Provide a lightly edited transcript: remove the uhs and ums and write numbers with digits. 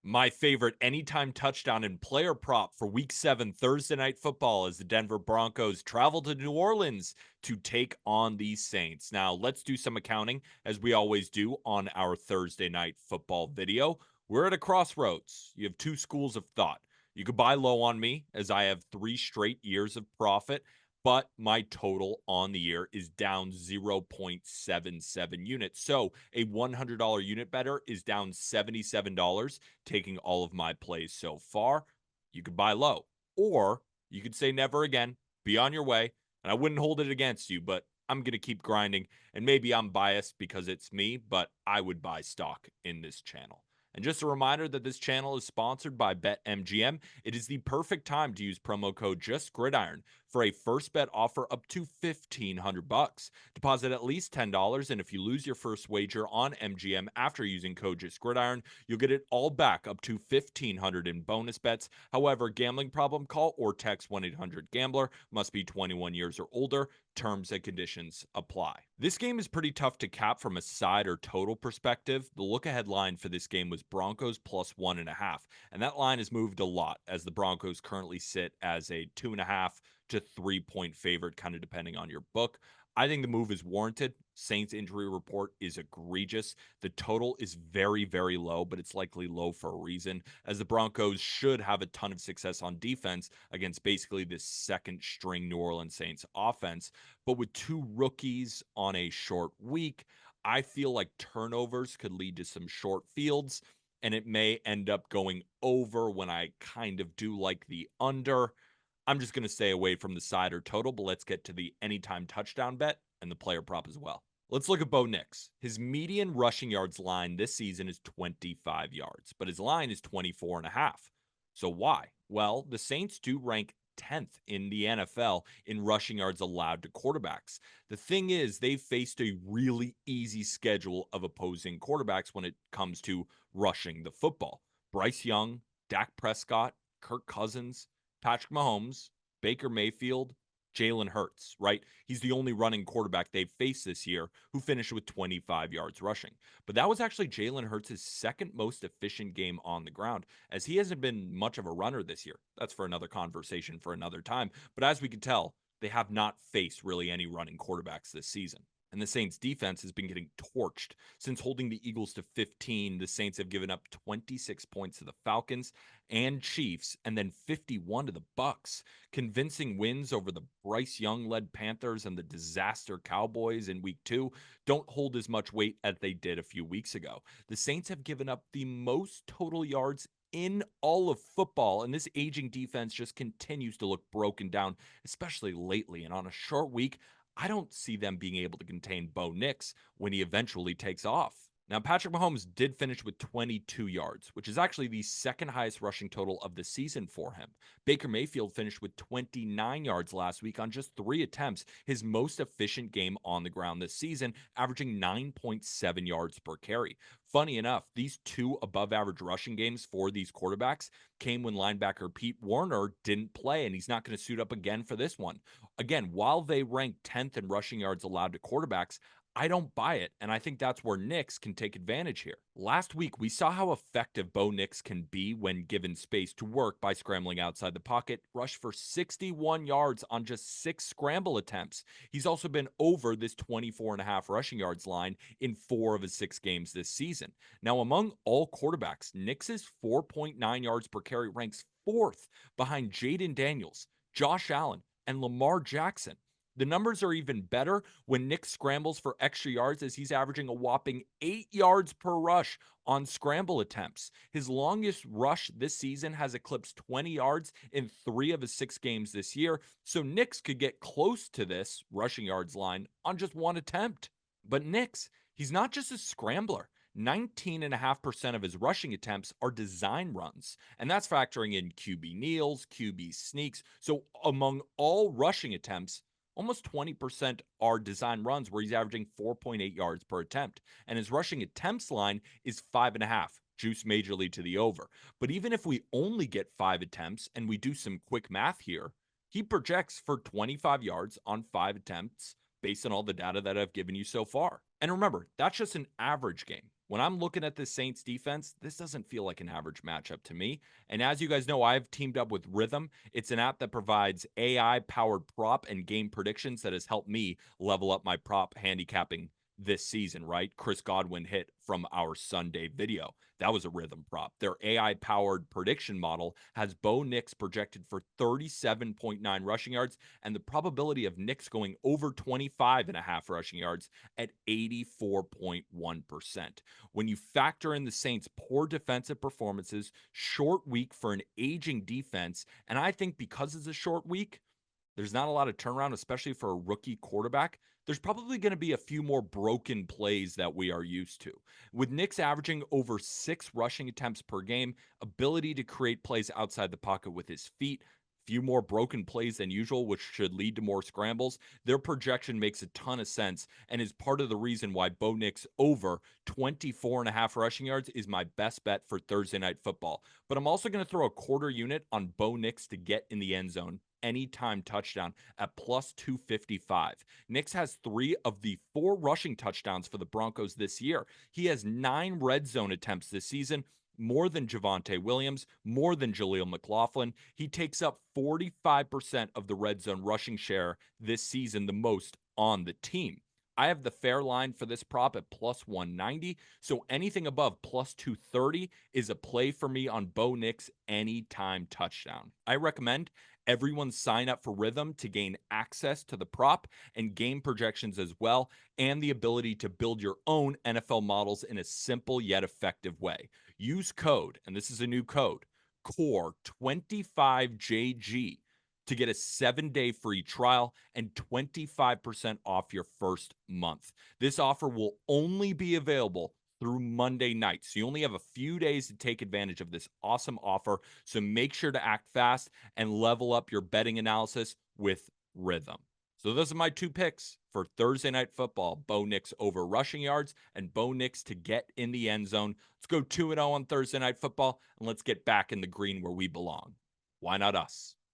My favorite anytime touchdown and player prop for week 7 Thursday night football as the Denver Broncos travel to New Orleans to take on the Saints. Now, let's do some accounting as we always do on our Thursday night football video. We're at a crossroads. You have two schools of thought. You could buy low on me as I have 3 straight years of profit, but my total on the year is down 0.77 units. So a $100 unit better is down $77 taking all of my plays so far. You could buy low, or you could say never again, be on your way, and I wouldn't hold it against you, but I'm going to keep grinding. And maybe I'm biased because it's me, but I would buy stock in this channel. And just a reminder that this channel is sponsored by BetMGM. It is the perfect time to use promo code JustGridiron for a first bet offer up to $1,500. Deposit at least $10, and if you lose your first wager on MGM after using code JustGridiron, you'll get it all back up to $1,500 in bonus bets. However, gambling problem, call or text 1-800-GAMBLER. Must be 21 years or older. Terms and conditions apply. This game is pretty tough to cap from a side or total perspective. The look-ahead line for this game was Broncos plus 1.5, and that line has moved a lot as the Broncos currently sit as a 2.5 to 3 point favorite, kind of depending on your book. I think the move is warranted. Saints injury report is egregious. The total is very, very low, but it's likely low for a reason, as the Broncos should have a ton of success on defense against basically this second string New Orleans Saints offense. But with two rookies on a short week, I feel like turnovers could lead to some short fields, and it may end up going over when I kind of do like the under. I'm just going to stay away from the side or total, but let's get to the anytime touchdown bet and the player prop as well. Let's look at Bo Nix. His median rushing yards line this season is 25 yards, but his line is 24.5. So why? Well, the Saints do rank 10th in the NFL in rushing yards allowed to quarterbacks. The thing is, they've faced a really easy schedule of opposing quarterbacks when it comes to rushing the football. Bryce Young, Dak Prescott, Kirk Cousins, Patrick Mahomes, Baker Mayfield, Jalen Hurts, right? He's the only running quarterback they've faced this year who finished with 25 yards rushing. But that was actually Jalen Hurts' second most efficient game on the ground, as he hasn't been much of a runner this year. That's for another conversation for another time. But as we can tell, they have not faced really any running quarterbacks this season. And the Saints defense has been getting torched. Since holding the Eagles to 15, the Saints have given up 26 points to the Falcons and Chiefs and then 51 to the Bucks. Convincing wins over the Bryce Young-led Panthers and the disaster Cowboys in week 2 don't hold as much weight as they did a few weeks ago. The Saints have given up the most total yards in all of football, and this aging defense just continues to look broken down, especially lately. And on a short week, I don't see them being able to contain Bo Nix when he eventually takes off. Now, Patrick Mahomes did finish with 22 yards, which is actually the second highest rushing total of the season for him. Baker Mayfield finished with 29 yards last week on just 3 attempts, his most efficient game on the ground this season, averaging 9.7 yards per carry. Funny enough, these two above average rushing games for these quarterbacks came when linebacker Pete Werner didn't play, and he's not going to suit up again for this one. Again, while they rank 10th in rushing yards allowed to quarterbacks, I don't buy it, and I think that's where Nix can take advantage here. Last week, we saw how effective Bo Nix can be when given space to work by scrambling outside the pocket, rushed for 61 yards on just 6 scramble attempts. He's also been over this 24.5 rushing yards line in 4 of his 6 games this season. Now, among all quarterbacks, Nix's 4.9 yards per carry ranks 4th behind Jaden Daniels, Josh Allen, and Lamar Jackson. The numbers are even better when Nick scrambles for extra yards, as he's averaging a whopping 8 yards per rush on scramble attempts. His longest rush this season has eclipsed 20 yards in 3 of his 6 games this year, so Nix could get close to this rushing yards line on just 1 attempt. But Nix, he's not just a scrambler. 19.5% of his rushing attempts are design runs, and that's factoring in QB kneels, QB sneaks. So among all rushing attempts, almost 20% are design runs where he's averaging 4.8 yards per attempt. And his rushing attempts line is 5.5, juice majorly to the over. But even if we only get 5 attempts and we do some quick math here, he projects for 25 yards on 5 attempts based on all the data that I've given you so far. And remember, that's just an average game. When I'm looking at the Saints defense, this doesn't feel like an average matchup to me. And as you guys know, I've teamed up with Rhythm. It's an app that provides AI powered prop and game predictions that has helped me level up my prop handicapping this season, right? Chris Godwin hit from our Sunday video. That was a Rhythm prop. Their AI powered prediction model has Bo Nix projected for 37.9 rushing yards and the probability of Nix going over 25.5 rushing yards at 84.1%. When you factor in the Saints' poor defensive performances, short week for an aging defense, and I think because it's a short week, there's not a lot of turnaround, especially for a rookie quarterback. There's probably going to be a few more broken plays that we are used to. With Nix averaging over 6 rushing attempts per game, ability to create plays outside the pocket with his feet, few more broken plays than usual, which should lead to more scrambles. Their projection makes a ton of sense and is part of the reason why Bo Nix over 24.5 rushing yards is my best bet for Thursday Night Football. But I'm also going to throw a quarter unit on Bo Nix to get in the end zone anytime touchdown at plus 255. Nix has 3 of the 4 rushing touchdowns for the Broncos this year. He has 9 red zone attempts this season, more than Javonte Williams, more than Jaleel McLaughlin. He takes up 45% of the red zone rushing share this season, the most on the team. I have the fair line for this prop at plus 190, so anything above plus 230 is a play for me on Bo Nix anytime touchdown. I recommend everyone sign up for Rhythm to gain access to the prop and game projections as well, and the ability to build your own NFL models in a simple yet effective way. Use code, and this is a new code, CORE25JG to get a 7-day free trial and 25% off your first month. This offer will only be available through Monday night. So you only have a few days to take advantage of this awesome offer. So make sure to act fast and level up your betting analysis with Rhythm. So those are my 2 picks for Thursday Night Football. Bo Nix over rushing yards and Bo Nix to get in the end zone. Let's go 2-0 on Thursday Night Football, and let's get back in the green where we belong. Why not us?